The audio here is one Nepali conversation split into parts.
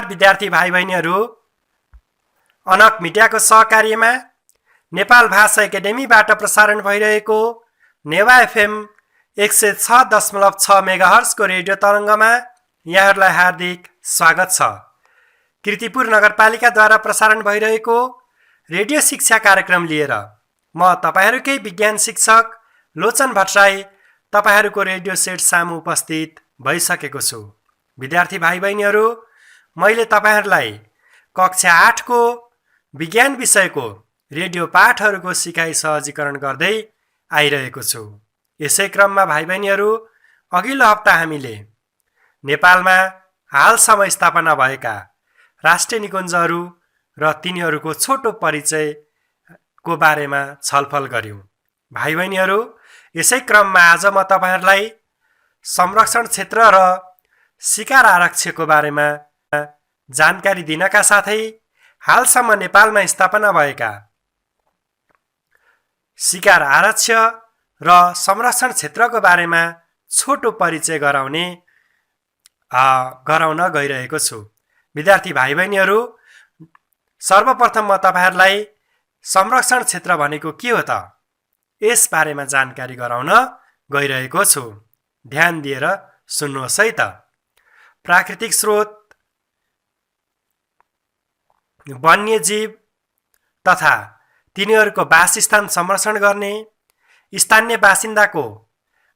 नमस्कार विद्यार्थी भाइ बहिनीहरू, अनक मिडियाको सहकार्यमा नेपाल भाषा एकाडेमीबाट प्रसारण भइरहेको नेवा एफएम 106.6 मेगाहर्जको रेडियो तरङ्गमा यहाँहरूलाई हार्दिक स्वागत छ। कीर्तिपुर नगरपालिकाद्वारा प्रसारण भइरहेको रेडियो शिक्षा कार्यक्रम लिएर म तपाईहरूकै विज्ञान शिक्षक लोचन भट्टराई तपाईहरूको रेडियो सेट सामु उपस्थित भइसकेको छु। विद्यार्थी भाइ बहिनीहरू, मैले तपाईहरूलाई कक्षा 8 को विज्ञान विषयको रेडियो पाठहरूको सिकाइ सहजीकरण गर्दै आइरहेको छु। यसै क्रममा भाइ बहिनीहरू, अघिल्लो हप्ता हामीले नेपालमा हालसम्म स्थापना भएका राष्ट्रिय निकुञ्जहरू र तिनीहरूको छोटो परिचयको बारेमा छलफल गर्यौं। भाइ बहिनीहरू, यसै क्रममा आज म तपाईहरूलाई संरक्षण क्षेत्र र शिकार आरक्षको बारेमा जानकारी दिनका साथै हालसम्म नेपालमा स्थापना भएका शिकार आरक्ष र संरक्षण क्षेत्रको बारेमा छोटो परिचय गराउन गइरहेको छु। विद्यार्थी भाइ बहिनीहरू, सर्वप्रथम म तपाईहरूलाई संरक्षण क्षेत्र भनेको के हो त यस बारेमा जानकारी गराउन गइरहेको छु। ध्यान दिएर सुन्नुहोस् है त। प्राकृतिक स्रोत, वन्यजीव तथा तिनीहरूको वासस्थान संरक्षण गर्ने, स्थानीय बासिन्दाको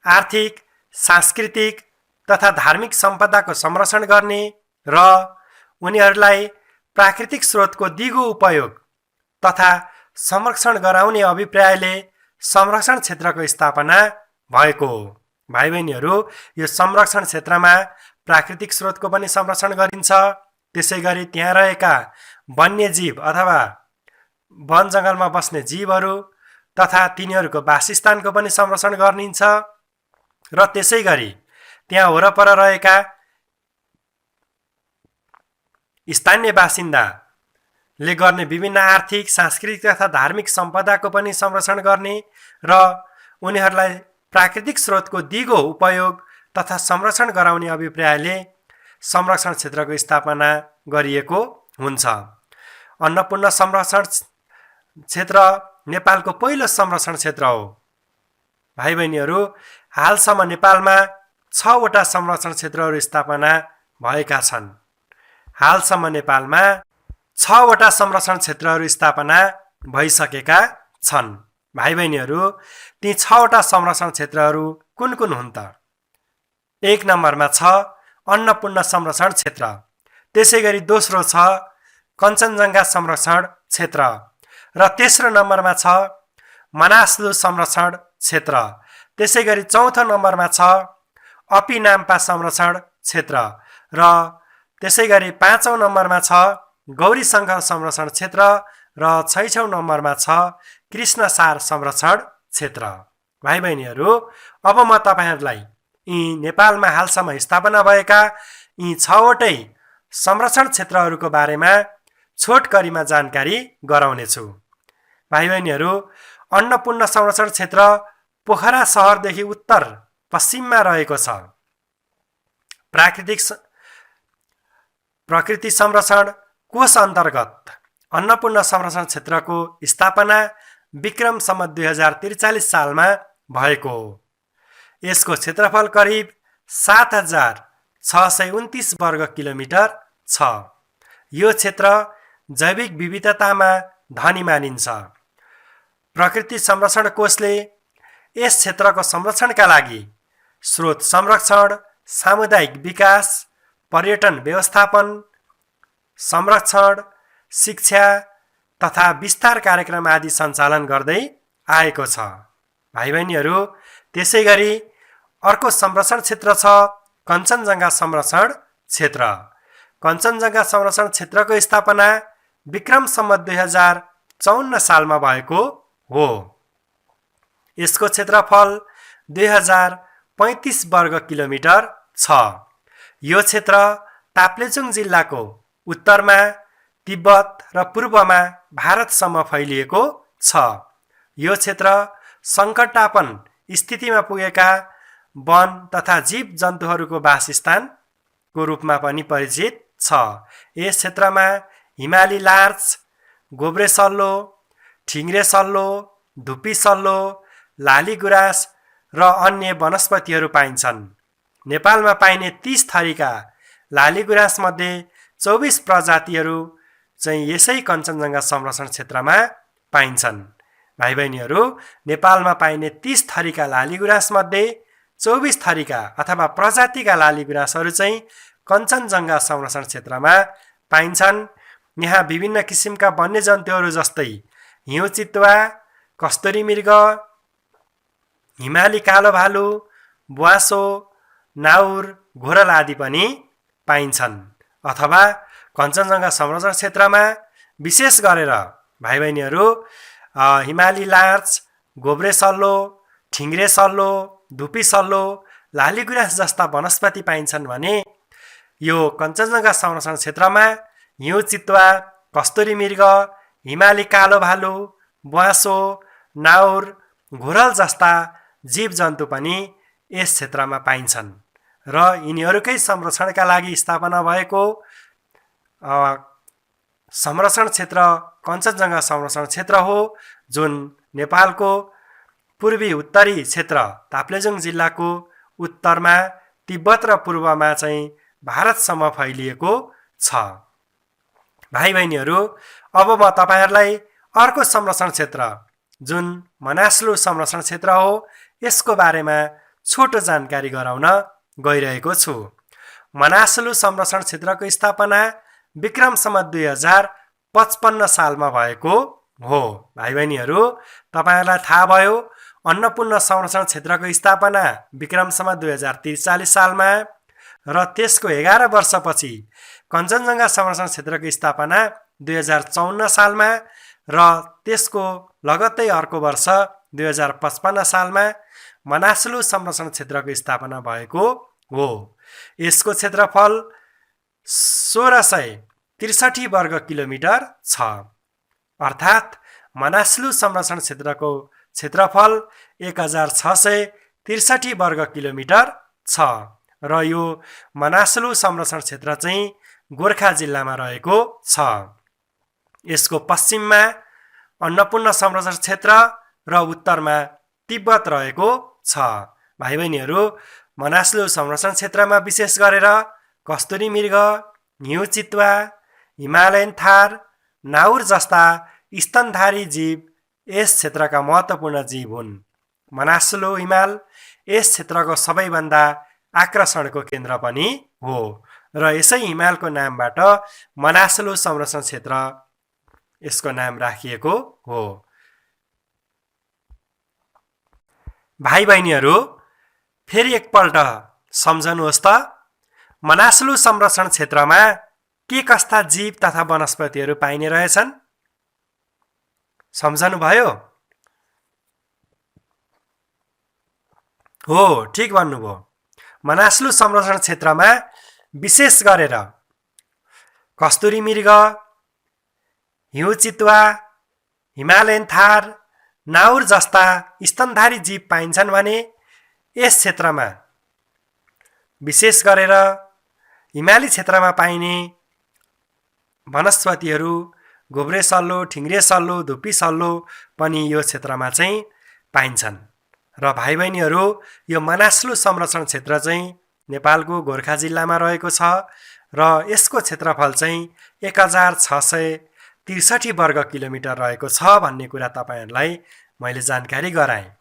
आर्थिक, सांस्कृतिक तथा धार्मिक सम्पदाको संरक्षण गर्ने र उनीहरूलाई प्राकृतिक स्रोतको दिगो उपयोग तथा संरक्षण गराउने अभिप्रायले संरक्षण क्षेत्रको स्थापना भएको हो। भाइ बहिनीहरू, यो संरक्षण क्षेत्रमा प्राकृतिक स्रोतको पनि संरक्षण गरिन्छ। त्यसैगरी त्यहाँ रहेका वन्यजीव अथवा वन जङ्गलमा बस्ने जीवहरू तथा तिनीहरूको वासस्थानको पनि संरक्षण गरिन्छ र त्यसैगरी त्यहाँ वरपर रहेका स्थानीय बासिन्दाले गर्ने विभिन्न आर्थिक, सांस्कृतिक तथा धार्मिक सम्पदाको पनि संरक्षण गर्ने र उनीहरूलाई प्राकृतिक स्रोतको दिगो उपयोग तथा संरक्षण गराउने अभिप्रायले संरक्षण क्षेत्रको स्थापना गरिएको हुन्छ। अन्नपूर्ण संरक्षण क्षेत्र नेपालको पहिलो संरक्षण क्षेत्र हो। भाइ बहिनीहरू, हालसम्म नेपालमा 6 वटा संरक्षण क्षेत्रहरू स्थापना भएका छन्। हालसम्म नेपालमा 6 वटा संरक्षण क्षेत्रहरू स्थापना भइसकेका छन्। भाइ बहिनीहरू, ती 6 वटा संरक्षण क्षेत्रहरू कुन कुन हुन् त? 1 नम्बरमा छ अन्नपूर्ण संरक्षण क्षेत्र। त्यसैगरी दोस्रो छ कञ्चनजङ्घा संरक्षण क्षेत्र र तेस्रो नम्बरमा छ मनासलु संरक्षण क्षेत्र। त्यसैगरी चौथो नम्बरमा छ अपिनाम्पा संरक्षण क्षेत्र र त्यसैगरी 5औं नम्बरमा छ गौरीशङ्ख संरक्षण क्षेत्र र 6औं नम्बरमा छ कृष्णसार संरक्षण क्षेत्र। भाइ बहिनीहरू, अब म तपाईहरूलाई यी नेपालमा हालसम्म स्थापना भएका यी 6 वटै संरक्षण क्षेत्रहरूको बारेमा छोटकरीमा जानकारी गराउनेछु। भाइ बहिनीहरू, अन्नपूर्ण संरक्षण क्षेत्र पोखरा सहरदेखि उत्तर पश्चिममा रहेको छ। प्रकृति संरक्षण कोष अन्तर्गत अन्नपूर्ण संरक्षण क्षेत्रको स्थापना विक्रम सम्वत 2043 सालमा भएको हो। यसको क्षेत्रफल करिब 7629 वर्ग किलोमिटर छ। यो क्षेत्र जैविक विविधतामा धनी मानिन्छ। प्रकृति संरक्षण कोषले यस क्षेत्रको संरक्षणका लागि स्रोत संरक्षण, सामुदायिक विकास, पर्यटन व्यवस्थापन, संरक्षण, शिक्षा तथा विस्तार कार्यक्रम आदि सञ्चालन गर्दै आएको छ। भाइ बहिनीहरू, त्यसैगरी अर्को संरक्षण क्षेत्र छ कञ्चनजङ्घा संरक्षण क्षेत्र। कञ्चनजङ्घा संरक्षण क्षेत्रको स्थापना विक्रम सम्वत 2054 सालमा भएको हो। यसको क्षेत्रफल 2035 वर्ग किलोमिटर छ। यो क्षेत्र ताप्लेजुङ जिल्लाको उत्तरमा तिब्बत र पूर्वमा भारतसम्म फैलिएको छ। यो क्षेत्र सङ्कटापन्न स्थितिमा पुगेका वन तथा जीव जन्तुहरूको वासस्थानको रूपमा पनि परिचित छ। छ। यस क्षेत्रमा हिमाली लार्च, गोब्रे सल्लो, ठिङ्ग्रे सल्लो, धुप्पी सल्लो, लाली गुराँस र अन्य वनस्पतिहरू पाइन्छन्। नेपालमा पाइने 30 थरीका लाली गुराँसमध्ये 24 प्रजातिहरू चाहिँ यसै कञ्चनजङ्घा संरक्षण क्षेत्रमा पाइन्छन्। भाइ बहिनीहरू, नेपालमा पाइने 30 थरीका लाली गुराँसमध्ये 24 थरीका अथवा प्रजातिका लाली गुराँसहरू चाहिँ कञ्चनजङ्घा संरक्षण क्षेत्रमा पाइन्छन्। यहाँ विभिन्न किसिमका वन्यजन्तुहरू जस्तै हिउँ चितुवा, कस्तुरी मृग, हिमाली कालो भालु, ब्वाँसो, नाउर, घोरल आदि पनि पाइन्छन्। अथवा कञ्चनजङ्घा संरक्षण क्षेत्रमा विशेष गरेर भाइ बहिनीहरू हिमाली लार्च, गोब्रे सल्लो, ठिङ्ग्रे सल्लो, धुप्पी सल्लो, लाली गुराँस जस्ता वनस्पति पाइन्छन् भने यो कञ्चनजङ्घा संरक्षण क्षेत्रमा हिउँ चितुवा, कस्तुरी मृग, हिमाली कालो भालु, ब्वाँसो, नाउर, घोरल जस्ता जीवजन्तु पनि यस क्षेत्रमा पाइन्छन् र यिनीहरूकै संरक्षणका लागि स्थापना भएको संरक्षण क्षेत्र कञ्चनजङ्घा संरक्षण क्षेत्र हो, जुन नेपालको पूर्वी उत्तरी क्षेत्र ताप्लेजुङ जिल्लाको उत्तरमा तिब्बत र पूर्वमा चाहिँ भारतसम्म फैलिएको छ। भाइ बहिनीहरू, अब म तपाईहरुलाई अर्को संरक्षण क्षेत्र जुन मनासलु संरक्षण क्षेत्र हो यसको बारेमा छोटो जानकारी गराउन गइरहेको छु। मनासलु संरक्षण क्षेत्रको स्थापना विक्रम सम्वत 2055 सालमा भएको हो। भाइ बहिनीहरू, तपाईहरुलाई थाहा भयो अन्नपूर्ण संरक्षण क्षेत्रको स्थापना विक्रम सम्वत 2043 सालमा र त्यसको 11 वर्षपछि कञ्चनजङ्घा संरक्षण क्षेत्रको स्थापना 2054 सालमा र त्यसको लगत्तै अर्को वर्ष 2055 सालमा मनासलु संरक्षण क्षेत्रको स्थापना भएको हो। यसको क्षेत्रफल 1663 वर्ग किलोमिटर छ। अर्थात् मनासलु संरक्षण क्षेत्रको क्षेत्रफल 1663 वर्ग किलोमिटर छ र यो मनासलु संरक्षण क्षेत्र चाहिँ गोर्खा जिल्लामा रहेको छ। यसको पश्चिममा अन्नपूर्ण संरक्षण क्षेत्र र उत्तरमा तिब्बत रहेको छ। भाइ बहिनीहरू, मनासलु संरक्षण क्षेत्रमा विशेष गरेर कस्तुरी मृग, हिउँ चितुवा, हिमालयन थार, नाउर जस्ता स्तनधारी जीव यस क्षेत्रका महत्त्वपूर्ण जीव हुन्। मनासलु हिमाल यस क्षेत्रको सबैभन्दा आकर्षणको केन्द्र पनि हो र यसै हिमालको नामबाट मनासलु संरक्षण क्षेत्र यसको नाम राखिएको हो। भाइ बहिनीहरू, फेरि एकपल्ट सम्झनुहोस् त मनासलु संरक्षण क्षेत्रमा के कस्ता जीव तथा वनस्पतिहरू पाइने रहेछन्? सम्झनु भयो? हो, ठिक भन्नुभयो। मनासलु संरक्षण क्षेत्रमा विशेष गरेर कस्तुरी मृग, हिउँ चितुवा, हिमालयन थार, नाउर जस्ता स्तनधारी जीव पाइन्छन् भने यस क्षेत्रमा विशेष गरेर हिमाली क्षेत्रमा पाइने वनस्पतिहरू गोब्रे सल्लो, ठिङ्ग्रे सल्लो, धुप्पी सल्लो पनि यो क्षेत्रमा चाहिँ पाइन्छन्। र भाइ बहिनीहरू, यो मनासलु संरक्षण क्षेत्र चाहिँ नेपालको गोर्खा जिल्लामा रहेको छ र यसको क्षेत्रफल चाहिँ 1663 वर्ग किलोमिटर रहेको छ भन्ने कुरा तपाईहरुलाई मैले जानकारी गराएँ।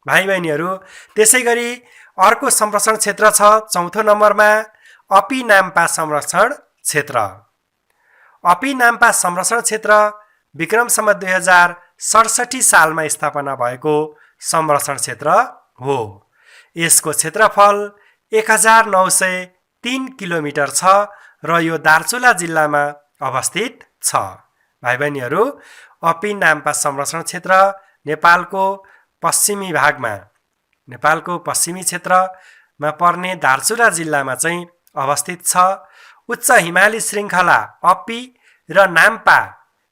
भाइ बहिनीहरू, त्यसै गरी अर्को संरक्षण क्षेत्र छ चौथो नम्बरमा अपी नाम्पा संरक्षण क्षेत्र। अपी नाम्पा संरक्षण क्षेत्र विक्रम सम्वत 2067 सालमा स्थापना भएको संरक्षण क्षेत्र हो। यसको क्षेत्रफल 1903 किलोमिटर छ र यो दार्चुला जिल्लामा अवस्थित छ। भाइ बहिनीहरू, अपी नाम्पा संरक्षण क्षेत्र नेपालको पश्चिमी भागमा नेपालको पश्चिमी क्षेत्रमा पर्ने दार्चुला जिल्लामा चाहिँ अवस्थित छ। उच्च हिमाली श्रृङ्खला अपी र नाम्पा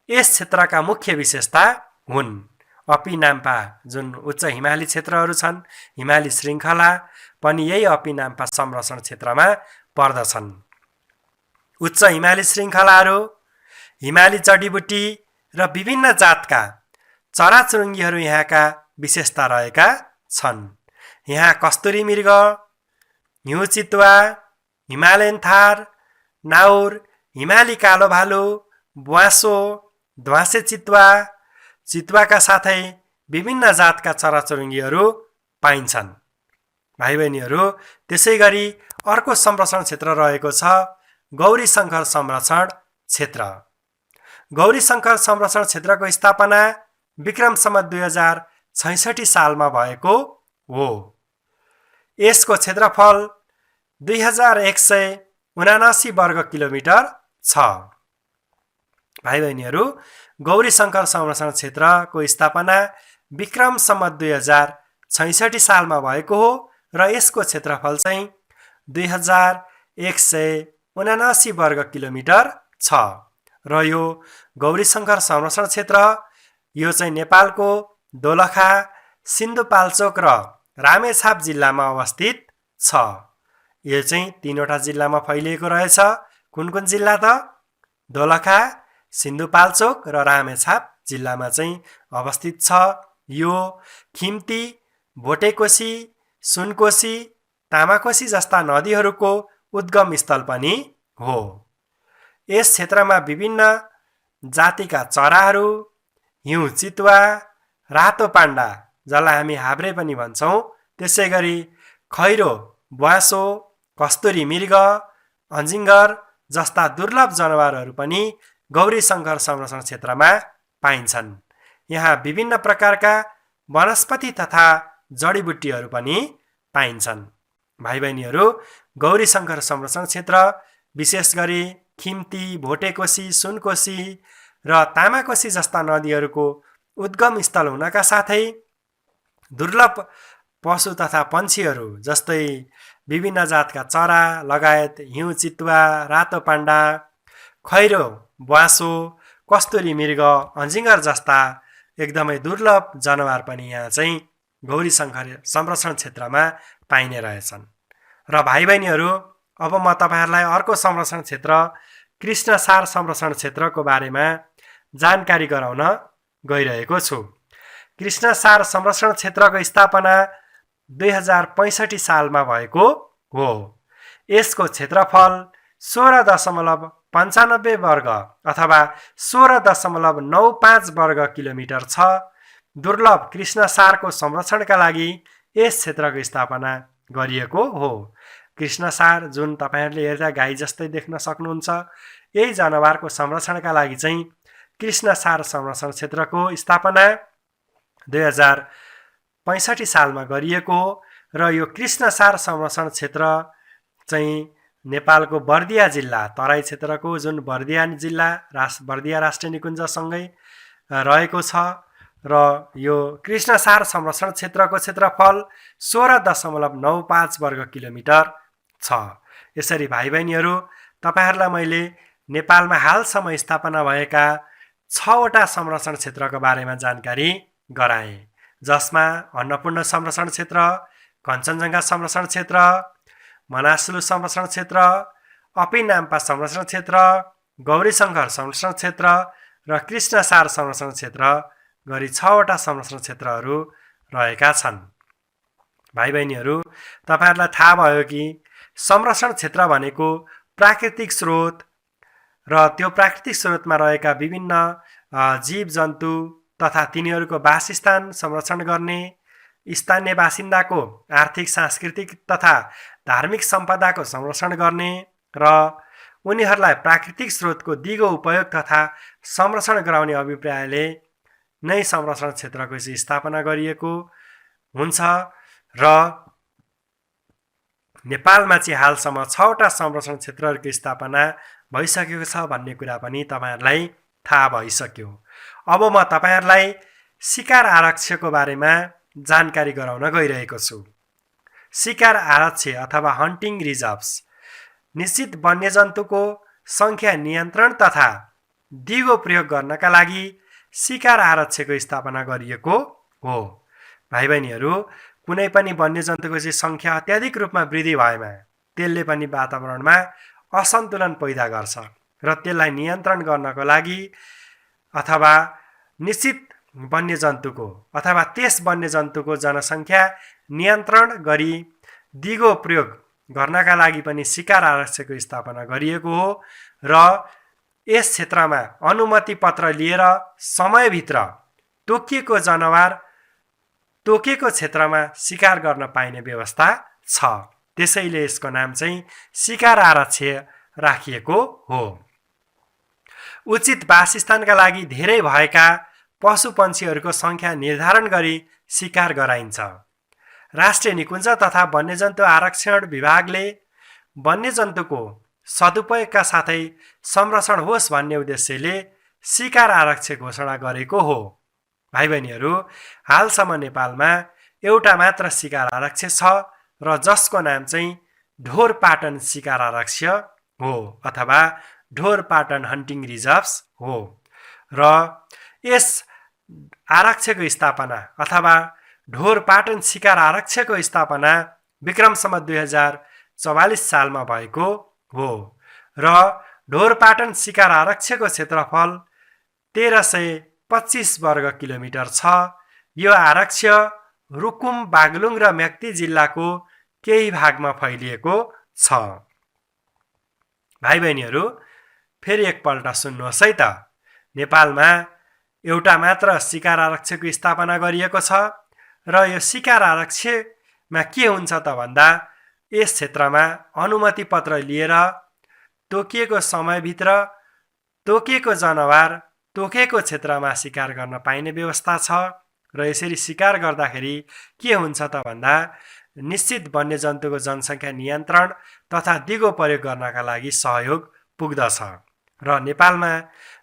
यस क्षेत्रका मुख्य विशेषता हुन्। अपी नाम्पा जुन उच्च हिमाली क्षेत्रहरू छन्, हिमाली श्रृङ्खला पनि यही अपी नाम्पा संरक्षण क्षेत्रमा पर्दछन्। उच्च हिमाली श्रृङ्खलाहरू, हिमाली जडीबुटी र विभिन्न जातका चराचुरुङ्गीहरू यहाँका विशेषता रहेका छन्। यहाँ कस्तुरी मृग, हिउँ चितुवा, हिमालयन थार, नाउर, हिमाली कालो भालु, ब्वाँसो, ध्वाँसे चितुवा, चितुवाका साथै विभिन्न जातका चराचुरुङ्गीहरू पाइन्छन्। भाइ बहिनीहरू, त्यसै गरी अर्को संरक्षण क्षेत्र रहेको छ गौरीशङ्कर संरक्षण क्षेत्र। गौरीशङ्कर संरक्षण क्षेत्रको स्थापना विक्रम सम्वत 2066 सालमा भएको हो। यसको क्षेत्रफल 2179 वर्ग किलोमिटर छ। भाइ बहिनीहरू, गौरीशङ्कर संरक्षण क्षेत्रको स्थापना विक्रम सम्वत 2066 सालमा भएको हो र यसको क्षेत्रफल चाहिँ 2179 वर्ग किलोमिटर छ र यो गौरीशङ्कर संरक्षण क्षेत्र यो चाहिँ नेपालको दोलखा, सिन्धुपाल्चोक र रामेछाप जिल्लामा अवस्थित छ। यो चाहिँ 3वटा जिल्लामा फैलिएको रहेछ। कुन कुन जिल्ला त? दोलखा, सिन्धुपाल्चोक र रामेछाप जिल्लामा चाहिँ अवस्थित छ। यो खिम्ती, भोटेकोशी, सुनकोशी, तामाकोशी जस्ता नदीहरूको उद्गम स्थल पनि हो। यस क्षेत्रमा विभिन्न जातिका चराहरू, हिउँ चितुवा, रातो पाण्डा जसलाई हामी हाब्रे पनि भन्छौँ, त्यसै गरी खैरो, ब्वाँसो, कस्तुरी मृग, अजिङ्गर जस्ता दुर्लभ जनावरहरू पनि गौरीशङ्कर संरक्षण क्षेत्रमा पाइन्छन्। यहाँ विभिन्न प्रकारका वनस्पति तथा जडीबुट्टीहरू पनि पाइन्छन्। भाइ बहिनीहरू, गौरीशङ्कर संरक्षण क्षेत्र विशेष गरी खिम्ती, भोटेकोशी, सुनकोशी र तामाकोशी जस्ता नदीहरूको उद्गम स्थल हुनका साथै दुर्लभ पशु तथा पन्छीहरू जस्तै विभिन्न जातका चरा लगायत हिउँ चितुवा, रातो पाण्डा, खैरो, ब्वाँसो, कस्तुरी मृग, अजिङ्गर जस्ता एकदमै दुर्लभ जनावर पनि यहाँ चाहिँ गौरीशङ्कर संरक्षण क्षेत्रमा पाइने रहेछन्। र भाइ बहिनीहरू, अब म तपाईँहरूलाई अर्को संरक्षण क्षेत्र कृष्णसार संरक्षण क्षेत्रको बारेमा जानकारी गराउन गइरहेको छु। कृष्णसार संरक्षण क्षेत्रको स्थापना 2065 सालमा भएको हो। यसको क्षेत्रफल 16.95 वर्ग अथवा 16.95 वर्ग किलोमिटर छ। दुर्लभ कृष्णसारको संरक्षणका लागि यस क्षेत्रको स्थापना गरिएको हो। कृष्णसार जुन तपाईँहरूले हेर्दा गाई जस्तै देख्न सक्नुहुन्छ, यही जनावरको संरक्षणका लागि चाहिँ कृष्णसार संरक्षण क्षेत्रको स्थापना 2065 सालमा गरिएको हो। र यो कृष्णसार संरक्षण क्षेत्र चाहिँ नेपालको बर्दिया जिल्ला, तराई क्षेत्रको जुन बर्दिया जिल्ला बर्दिया राष्ट्रिय निकुञ्जसँगै रहेको छ। र यो कृष्णसार संरक्षण क्षेत्रको क्षेत्रफल 16.95 वर्ग किलोमिटर छ। यसरी भाइ बहिनीहरू, तपाईँहरूलाई मैले नेपालमा हालसम्म स्थापना भएका 6वटा संरक्षण क्षेत्रको बारेमा जानकारी गराएँ, जसमा अन्नपूर्ण संरक्षण क्षेत्र, कञ्चनजङ्घा संरक्षण क्षेत्र, मनासलु संरक्षण क्षेत्र, अपिनाम्पा संरक्षण क्षेत्र, गौरीशङ्कर संरक्षण क्षेत्र र कृष्णसार संरक्षण क्षेत्र गरी 6वटा संरक्षण क्षेत्रहरू रहेका छन्। भाइ बहिनीहरू, तपाईँहरूलाई थाहा भयो कि संरक्षण क्षेत्र भनेको प्राकृतिक स्रोत र त्यो प्राकृतिक स्रोतमा रहेका विभिन्न जीव जन्तु तथा तिनीहरूको वासस्थान संरक्षण गर्ने, स्थानीय बासिन्दाको आर्थिक, सांस्कृतिक तथा धार्मिक सम्पदाको संरक्षण गर्ने र उनीहरूलाई प्राकृतिक स्रोतको दिगो उपयोग तथा संरक्षण गराउने अभिप्रायले नै संरक्षण क्षेत्रको स्थापना गरिएको हुन्छ। र नेपालमा चाहिँ हालसम्म 6वटा संरक्षण क्षेत्रहरूको स्थापना भइसकेको छ भन्ने कुरा पनि तपाईँहरूलाई थाहा भइसक्यो। अब म तपाईँहरूलाई शिकार आरक्षको बारेमा जानकारी गराउन गइरहेको छु। शिकार आरक्ष अथवा हन्टिङ रिजर्भ्स निश्चित वन्यजन्तुको सङ्ख्या नियन्त्रण तथा दिगो प्रयोग गर्नका लागि शिकार आरक्षको स्थापना गरिएको हो। भाइ बहिनीहरू, कुनै पनि वन्यजन्तुको चाहिँ सङ्ख्या अत्याधिक रूपमा वृद्धि भएमा त्यसले पनि वातावरणमा असन्तुलन पैदा गर्छ र त्यसलाई नियन्त्रण गर्नको लागि अथवा निश्चित वन्यजन्तुको अथवा त्यस वन्यजन्तुको जनसङ्ख्या नियन्त्रण गरी दिगो प्रयोग गर्नका लागि पनि शिकार आरक्षको स्थापना गरिएको हो र यस क्षेत्रमा अनुमति पत्र लिएर समयभित्र तोकिएको जनावर तोकिएको क्षेत्रमा शिकार गर्न पाइने व्यवस्था छ। त्यसैले यसको नाम चाहिँ शिकार आरक्ष्य राखिएको हो। उचित वासस्थानका लागि धेरै भएका पशुपन्छीहरूको सङ्ख्या निर्धारण गरी शिकार गराइन्छ। राष्ट्रिय निकुञ्ज तथा वन्यजन्तु आरक्षण विभागले वन्यजन्तुको सदुपयोगका साथै संरक्षण होस् भन्ने उद्देश्यले शिकार आरक्ष्य घोषणा गरेको हो। भाइ बहिनीहरू, हालसम्म नेपालमा एउटा मात्र शिकार आरक्ष्य छ र जसको नाम चाहिँ ढोरपाटन शिकार आरक्ष्य हो अथवा ढोरपाटन हन्टिङ रिजर्भ्स हो र यस आरक्षको स्थापना अथवा ढोरपाटन शिकार आरक्षको स्थापना विक्रम सम्वत 2044 सालमा भएको हो र ढोरपाटन शिकार आरक्षको क्षेत्रफल 1325 वर्ग किलोमिटर छ। यो आरक्ष्य रुकुम, बागलुङ र म्याग्दी जिल्लाको केही भागमा फैलिएको छ। भाइ बहिनीहरू, फेरि एकपल्ट सुन्नुहोस् है त। नेपालमा एउटा मात्र शिकार आरक्षको स्थापना गरिएको छ र यो शिकार आरक्षमा के हुन्छ त भन्दा यस क्षेत्रमा अनुमति पत्र लिएर तोकिएको समयभित्र तोकिएको जनावर तोकिएको क्षेत्रमा शिकार गर्न पाइने व्यवस्था छ र यसरी शिकार गर्दाखेरि के हुन्छ त भन्दा निश्चित वन्यजन्तुको जनसङ्ख्या नियन्त्रण तथा दिगो प्रयोग गर्नका लागि सहयोग पुग्दछ र नेपालमा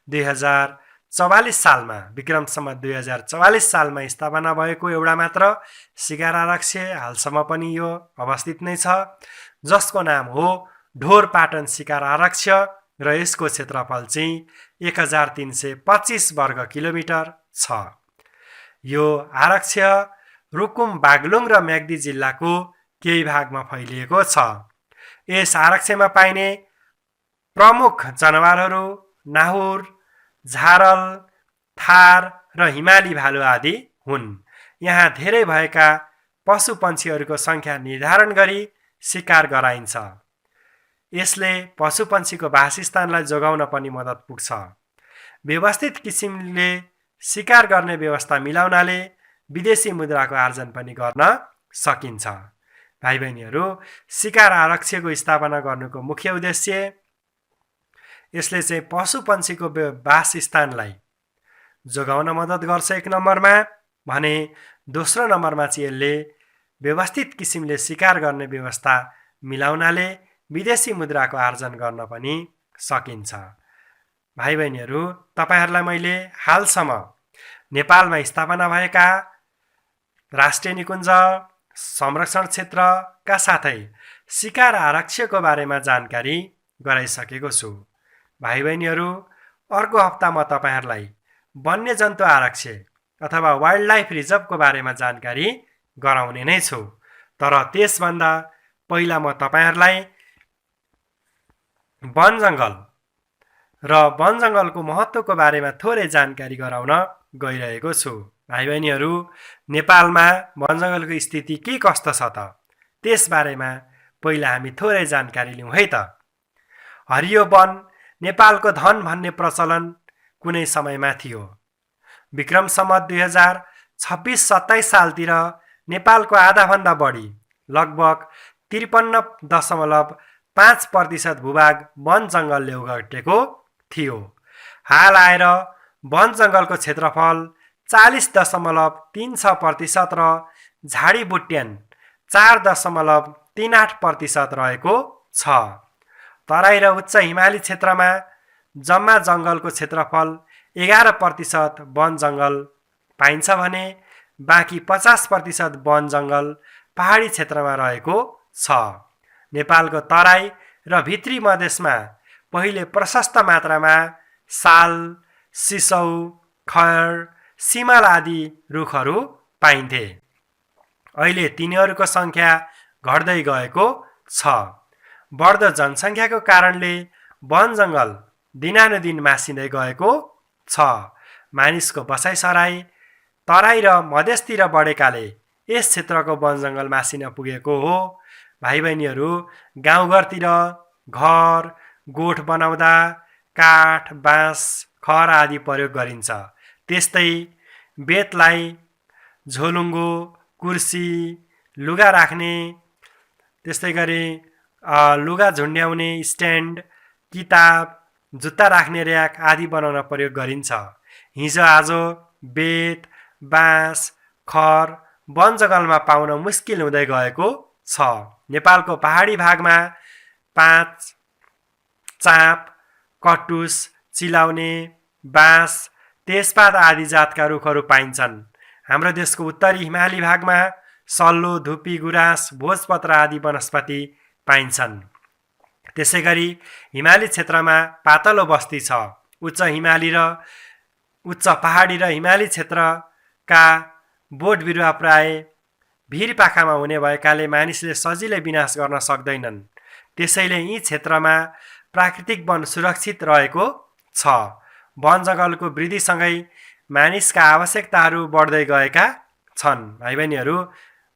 2044 सालमा विक्रम सम्वत 2044 सालमा स्थापना भएको एउटा मात्र शिकार आरक्ष्य हालसम्म पनि यो अवस्थित नै छ, जसको नाम हो ढोरपाटन शिकार आरक्ष्य र यसको क्षेत्रफल चाहिँ 1325 वर्ग किलोमिटर छ। यो आरक्ष्य रुकुम, बागलुङ र म्याग्दी जिल्लाको केही भागमा फैलिएको छ। यस आरक्षमा पाइने प्रमुख जनावरहरू नाहुर, झारल, थार र हिमाली भालु आदि हुन्। यहाँ धेरै भएका पशुपन्छीहरूको सङ्ख्या निर्धारण गरी शिकार गराइन्छ। यसले पशुपन्छीको वासस्थानलाई जोगाउन पनि मद्दत पुग्छ। व्यवस्थित किसिमले शिकार गर्ने व्यवस्था मिलाउनाले विदेशी मुद्राको आर्जन पनि गर्न सकिन्छ। भाइ बहिनीहरू, शिकार आरक्षको स्थापना गर्नुको मुख्य उद्देश्य यसले चाहिँ पशुपन्छीको वासस्थानलाई जोगाउन मद्दत गर्छ एक नम्बरमा भने, दोस्रो नम्बरमा चाहिँ यसले व्यवस्थित किसिमले शिकार गर्ने व्यवस्था मिलाउनाले विदेशी मुद्राको आर्जन गर्न पनि सकिन्छ। भाइ बहिनीहरू, तपाईँहरूलाई मैले हालसम्म नेपालमा स्थापना भएका राष्ट्रिय निकुञ्ज, संरक्षण क्षेत्रका साथै शिकार आरक्षको बारेमा जानकारी गराइसकेको छु। भाइ बहिनीहरू, अर्को हप्ता म तपाईँहरूलाई वन्यजन्तु आरक्ष्य अथवा वाइल्ड लाइफ रिजर्भको बारेमा जानकारी गराउने नै छु। तर त्यसभन्दा पहिला म तपाईँहरूलाई वन जङ्गल र वन जङ्गलको महत्त्वको बारेमा थोरै जानकारी गराउन गइरहेको छु। भाइ बहिनीहरू, नेपालमा वन जङ्गलको स्थिति के कस्तो छ त त्यसबारेमा पहिला हामी थोरै जानकारी लिउँ है त। हरियो वन नेपालको धन भन्ने प्रचलन कुनै समयमा थियो। विक्रम सम्वत 2026-27 सालतिर नेपालको आधाभन्दा बढी लगभग 53.5% भूभाग वन जङ्गलले ओगटेको थियो। हाल आएर वन जङ्गलको क्षेत्रफल 40.36% र झाडीबुट्यान 4.38% रहेको छ। तराई र उच्च हिमाली क्षेत्रमा जम्मा जङ्गलको क्षेत्रफल 11% वन जङ्गल पाइन्छ भने बाँकी 50% वन जङ्गल पहाडी क्षेत्रमा रहेको छ। नेपालको तराई र भित्री मधेसमा पहिले प्रशस्त मात्रामा साल, सिसौ, खयर, सिमल आदि रुखहरू पाइन्थे। अहिले तिनीहरूको सङ्ख्या घट्दै गएको छ। बढ्दो जनसङ्ख्याको कारणले वन जङ्गल दिनानुदिन मासिँदै गएको छ। मानिसको बसाइसराई तराई र मधेसतिर बढेकाले यस क्षेत्रको वन जङ्गल मासिन पुगेको हो। भाइ बहिनीहरू, गाउँघरतिर घर गोठ बनाउँदा काठ, बाँस, खर आदि प्रयोग गरिन्छ। त्यस्तै बेतलाई झोलुङ्गो, कुर्सी, लुगा राख्ने, त्यस्तै गरी लुगा झुन्ड्याउने स्ट्यान्ड, किताब, जुत्ता राख्ने र्याक आदि बनाउन प्रयोग गरिन्छ। हिजो आज बेत, बाँस, खर वन जङ्गलमा पाउन मुस्किल हुँदै गएको छ। नेपालको पहाडी भागमा पाँच, चाँप, कटुस, चिलाउने, बाँस, तेजपात आदि जातका रुखहरू पाइन्छन्। हाम्रो देशको उत्तरी हिमाली भागमा सल्लो, धुपी, गुराँस, भोजपत्र आदि वनस्पति पाइन्छन्। त्यसै गरी हिमाली क्षेत्रमा पातलो बस्ती छ। उच्च पहाडी र हिमाली क्षेत्रका बोट बिरुवा प्राय भिरपाखामा हुने भएकाले मानिसले सजिलै विनाश गर्न सक्दैनन्। त्यसैले यी क्षेत्रमा प्राकृतिक वन सुरक्षित रहेको छ। वन जङ्गलको वृद्धिसँगै मानिसका आवश्यकताहरू बढ्दै गएका छन्। भाइ बहिनीहरू,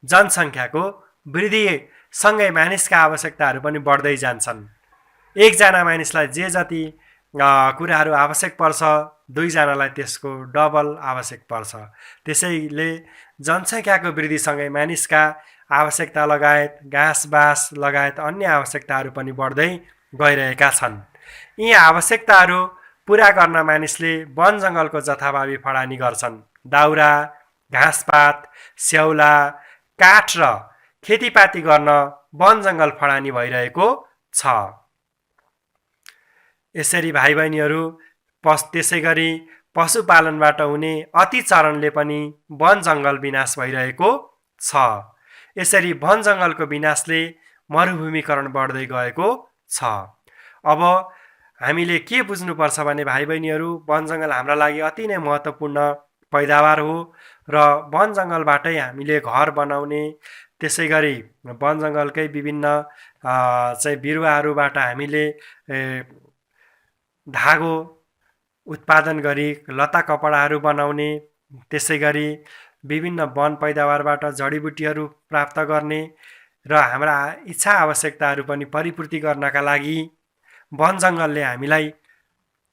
जनसङ्ख्याको वृद्धिसँगै मानिसका आवश्यकताहरू पनि बढ्दै जान्छन्। एकजना मानिसलाई जे जति कुराहरू आवश्यक पर्छ, दुईजनालाई त्यसको डबल आवश्यक पर्छ। त्यसैले जनसङ्ख्याको वृद्धिसँगै मानिसका आवश्यकता लगायत घाँसबास लगायत अन्य आवश्यकताहरू पनि बढ्दै गइरहेका छन्। यी आवश्यकताहरू पुरा गर्न मानिसले वन जङ्गलको जथाभावी फडानी गर्छन्। दाउरा, घाँसपात, स्याउला, काठ र खेतीपाती गर्न वन जङ्गल फडानी भइरहेको छ। यसरी भाइ बहिनीहरू, त्यसै गरी पशुपालनबाट हुने अतिचरणले पनि वन जङ्गल विनाश भइरहेको छ। यसरी वन जङ्गलको विनाशले मरुभूमिकरण बढ्दै गएको छ। अब हामीले के बुझ्नुपर्छ भने भाइ बहिनीहरू, वन जङ्गल हाम्रा लागि अति नै महत्त्वपूर्ण पैदावार हो र वन जङ्गलबाटै हामीले घर बनाउने, त्यसै गरी वन जङ्गलकै विभिन्न बिरुवाहरूबाट हामीले धागो उत्पादन गरी लत्ता कपडाहरू बनाउने, त्यसै गरी विभिन्न वन पैदावारबाट जडीबुटीहरू प्राप्त गर्ने र हाम्रा इच्छा आवश्यकताहरू पनि परिपूर्ति गर्नका लागि वन जङ्गलले हामीलाई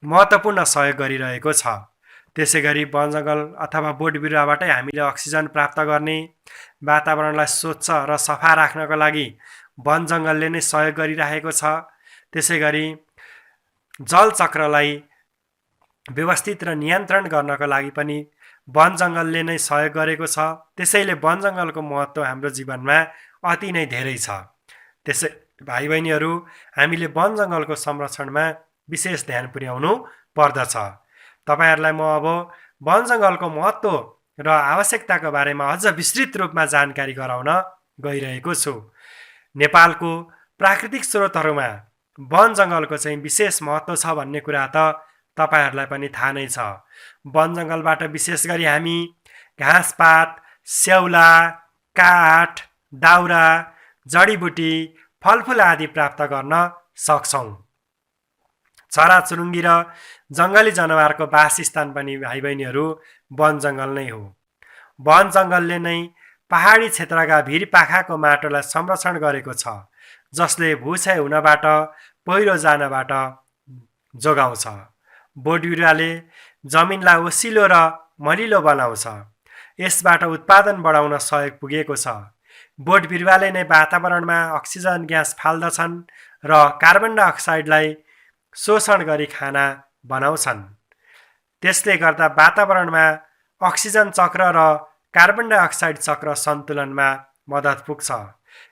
महत्त्वपूर्ण सहयोग गरिरहेको छ। त्यसै गरी वन जङ्गल अथवा बोट बिरुवाबाटै हामीले अक्सिजन प्राप्त गर्ने, वातावरणलाई स्वच्छ र सफा राख्नको लागि वन जङ्गलले नै सहयोग गरिरहेको छ। त्यसै गरी जलचक्रलाई व्यवस्थित र नियन्त्रण गर्नको लागि पनि वन जङ्गलले नै सहयोग गरेको छ। त्यसैले वन जङ्गलको महत्त्व हाम्रो जीवनमा अति नै धेरै छ। त्यसै भाइ बहिनीहरू, हामीले वन जङ्गलको संरक्षणमा विशेष ध्यान पुर्याउनु पर्दछ। तपाईँहरूलाई म अब वन जङ्गलको महत्त्व र आवश्यकताको बारेमा अझ विस्तृत रूपमा जानकारी गराउन गइरहेको छु। नेपालको प्राकृतिक स्रोतहरूमा वन जङ्गलको चाहिँ विशेष महत्त्व छ भन्ने कुरा त तपाईँहरूलाई पनि थाहा नै छ। वन जङ्गलबाट विशेष गरी हामी घाँसपात, स्याउला, काठ, दाउरा, जडीबुटी, फलफुल आदि प्राप्त गर्न सक्छौँ। चराचुरुङ्गी र जङ्गली जनावरको वासस्थान पनि भाइ बहिनीहरू वन जङ्गल नै हो। वन जङ्गलले नै पहाडी क्षेत्रका भिरपाखाको माटोलाई संरक्षण गरेको छ, जसले भूक्षय हुनबाट, पहिरो जानबाट जोगाउँछ। बोट बिरुवाले जमिनलाई ओसिलो र मलिलो बनाउँछ। यसबाट उत्पादन बढाउन सहयोग पुगेको छ। बोट बिरुवाले नै वातावरणमा अक्सिजन ग्यास फाल्दछन् र कार्बन डाइअक्साइडलाई शोषण गरी खाना बनाउँछन्। त्यसले गर्दा वातावरणमा अक्सिजन चक्र र कार्बन डाइअक्साइड चक्र सन्तुलनमा मद्दत पुग्छ।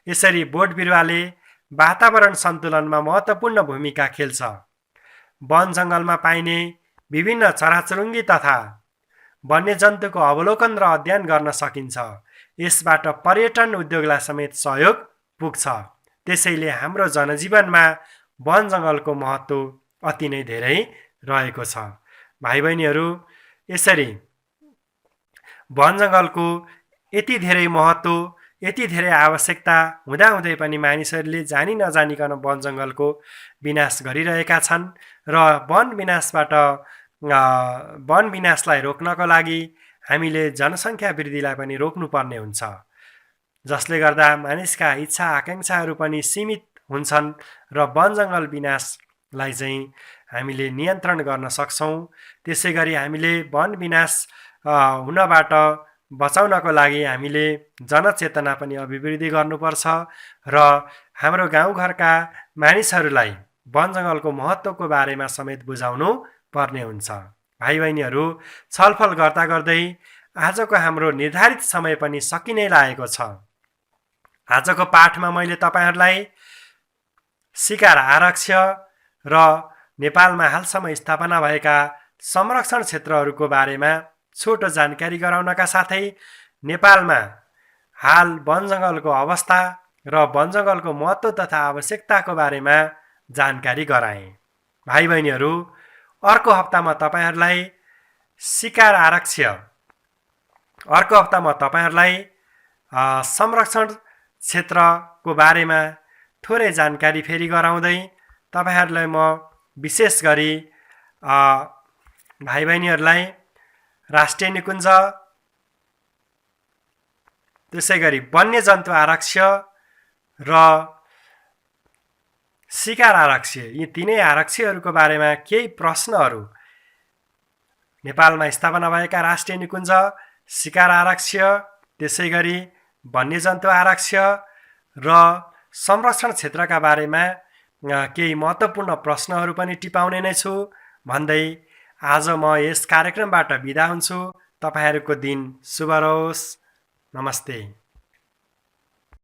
यसरी बोट बिरुवाले वातावरण सन्तुलनमा महत्त्वपूर्ण भूमिका खेल्छ। वन जङ्गलमा पाइने विभिन्न चराचुरुङ्गी तथा वन्यजन्तुको अवलोकन र अध्ययन गर्न सकिन्छ। यसबाट पर्यटन उद्योगलाई समेत सहयोग पुग्छ। त्यसैले हाम्रो जनजीवनमा वन जङ्गलको महत्त्व अति नै धेरै रहेको छ। भाइ बहिनीहरू, यसरी वन जङ्गलको यति धेरै महत्त्व, यति धेरै आवश्यकता हुँदाहुँदै पनि मानिसहरूले जानी नजानिकन वन जङ्गलको विनाश गरिरहेका छन् र वन विनाशलाई रोक्नको लागि हामीले जनसङ्ख्या वृद्धिलाई पनि रोक्नुपर्ने हुन्छ, जसले गर्दा मानिसका इच्छा आकाङ्क्षाहरू पनि सीमित हुन्छन् र वन जङ्गल विनाशलाई चाहिँ हामीले नियन्त्रण गर्न सक्छौँ। त्यसै गरी हामीले वन विनाश हुनबाट बचाउनको लागि हामीले जनचेतना पनि अभिवृद्धि गर्नुपर्छ र हाम्रो गाउँघरका मानिसहरूलाई वन जङ्गलको महत्त्वको बारेमा समेत बुझाउनु पर्ने हुन्छ। भाइ बहिनीहरू, छलफल गर्दा गर्दै आजको हाम्रो निर्धारित समय पनि सकिनै लागेको छ। आजको पाठमा मैले तपाईहरूलाई शिकार आरक्ष र नेपालमा हालसम्म स्थापना भएका संरक्षण क्षेत्रहरूको बारेमा छोटो जानकारी गराउनका साथै नेपालमा हाल वन जङ्गलको अवस्था र वन जङ्गलको महत्त्व तथा आवश्यकताको बारेमा जानकारी गराएँ। भाइ बहिनीहरू, अर्को हप्तामा तपाईहरूलाई शिकार आरक्ष, अर्को हप्तामा तपाईहरूलाई संरक्षण क्षेत्रको बारेमा थोरै जानकारी फेरि गराउँदै तपाईहरूलाई म विशेष गरी भाइ बहिनीहरूलाई राष्ट्रिय निकुञ्ज, त्यसै गरी वन्यजन्तु आरक्ष र शिकार आरक्ष, यी तीनै आरक्षहरूको बारेमा केही प्रश्नहरू नेपालमा स्थापना भएका राष्ट्रिय निकुञ्ज, शिकार आरक्ष, त्यसै गरी वन्यजन्तु आरक्ष र संरक्षण क्षेत्रका बारेमा केही महत्त्वपूर्ण प्रश्नहरू पनि टिपाउने नै छु भन्दै आज म यस कार्यक्रमबाट बिदा हुन्छु। तपाईहरूको दिन शुभ रहोस्। नमस्ते।